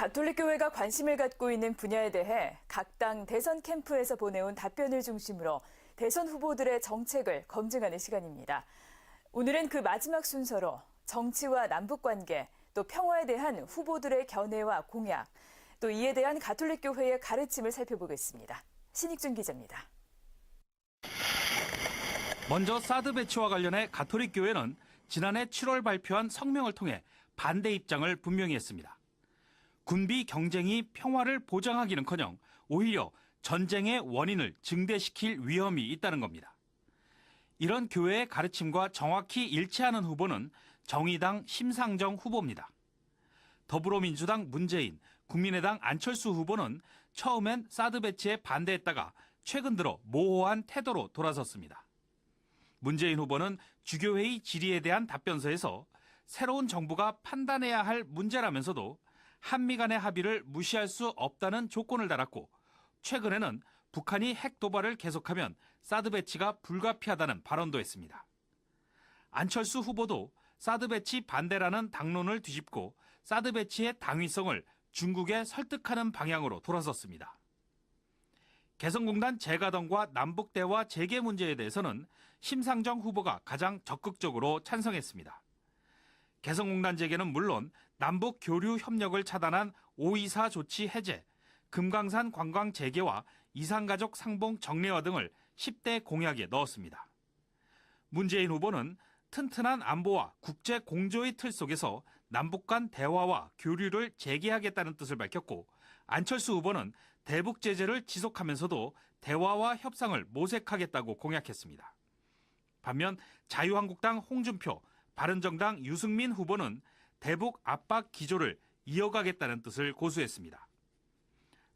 가톨릭교회가 관심을 갖고 있는 분야에 대해 각 당 대선 캠프에서 보내온 답변을 중심으로 대선 후보들의 정책을 검증하는 시간입니다. 오늘은 그 마지막 순서로 정치와 남북관계, 또 평화에 대한 후보들의 견해와 공약, 또 이에 대한 가톨릭교회의 가르침을 살펴보겠습니다. 신익준 기자입니다. 먼저 사드 배치와 관련해 가톨릭교회는 지난해 7월 발표한 성명을 통해 반대 입장을 분명히 했습니다. 군비 경쟁이 평화를 보장하기는커녕 오히려 전쟁의 원인을 증대시킬 위험이 있다는 겁니다. 이런 교회의 가르침과 정확히 일치하는 후보는 정의당 심상정 후보입니다. 더불어민주당 문재인, 국민의당 안철수 후보는 처음엔 사드 배치에 반대했다가 최근 들어 모호한 태도로 돌아섰습니다. 문재인 후보는 주교회의 질의에 대한 답변서에서 새로운 정부가 판단해야 할 문제라면서도 한미 간의 합의를 무시할 수 없다는 조건을 달았고, 최근에는 북한이 핵 도발을 계속하면 사드 배치가 불가피하다는 발언도 했습니다. 안철수 후보도 사드 배치 반대라는 당론을 뒤집고 사드 배치의 당위성을 중국에 설득하는 방향으로 돌아섰습니다. 개성공단 재가동과 남북대화 재개 문제에 대해서는 심상정 후보가 가장 적극적으로 찬성했습니다. 개성공단 재개는 물론 남북 교류 협력을 차단한 524 조치 해제, 금강산 관광 재개와 이산가족 상봉 정례화 등을 10대 공약에 넣었습니다. 문재인 후보는 튼튼한 안보와 국제 공조의 틀 속에서 남북 간 대화와 교류를 재개하겠다는 뜻을 밝혔고, 안철수 후보는 대북 제재를 지속하면서도 대화와 협상을 모색하겠다고 공약했습니다. 반면 자유한국당 홍준표, 바른정당 유승민 후보는 대북 압박 기조를 이어가겠다는 뜻을 고수했습니다.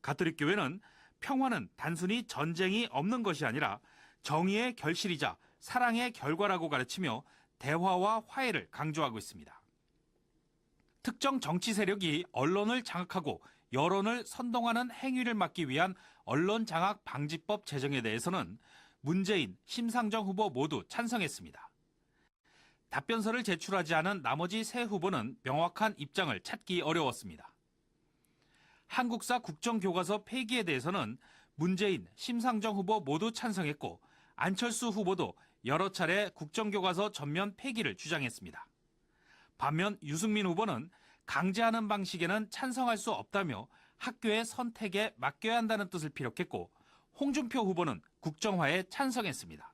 가톨릭교회는 평화는 단순히 전쟁이 없는 것이 아니라 정의의 결실이자 사랑의 결과라고 가르치며 대화와 화해를 강조하고 있습니다. 특정 정치 세력이 언론을 장악하고 여론을 선동하는 행위를 막기 위한 언론장악 방지법 제정에 대해서는 문재인, 심상정 후보 모두 찬성했습니다. 답변서를 제출하지 않은 나머지 세 후보는 명확한 입장을 찾기 어려웠습니다. 한국사 국정교과서 폐기에 대해서는 문재인, 심상정 후보 모두 찬성했고, 안철수 후보도 여러 차례 국정교과서 전면 폐기를 주장했습니다. 반면 유승민 후보는 강제하는 방식에는 찬성할 수 없다며 학교의 선택에 맡겨야 한다는 뜻을 피력했고, 홍준표 후보는 국정화에 찬성했습니다.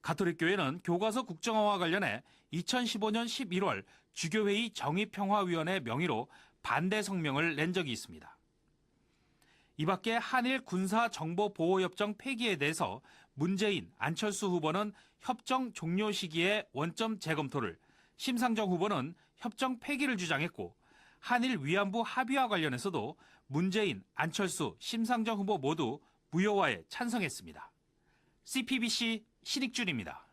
가톨릭교회는 교과서 국정화와 관련해 2015년 11월 주교회의 정의평화위원회 명의로 반대 성명을 낸 적이 있습니다. 이 밖에 한일 군사정보보호협정 폐기에 대해서 문재인, 안철수 후보는 협정 종료 시기에 원점 재검토를, 심상정 후보는 협정 폐기를 주장했고, 한일 위안부 합의와 관련해서도 문재인, 안철수, 심상정 후보 모두 무효화에 찬성했습니다. CPBC 신익준입니다.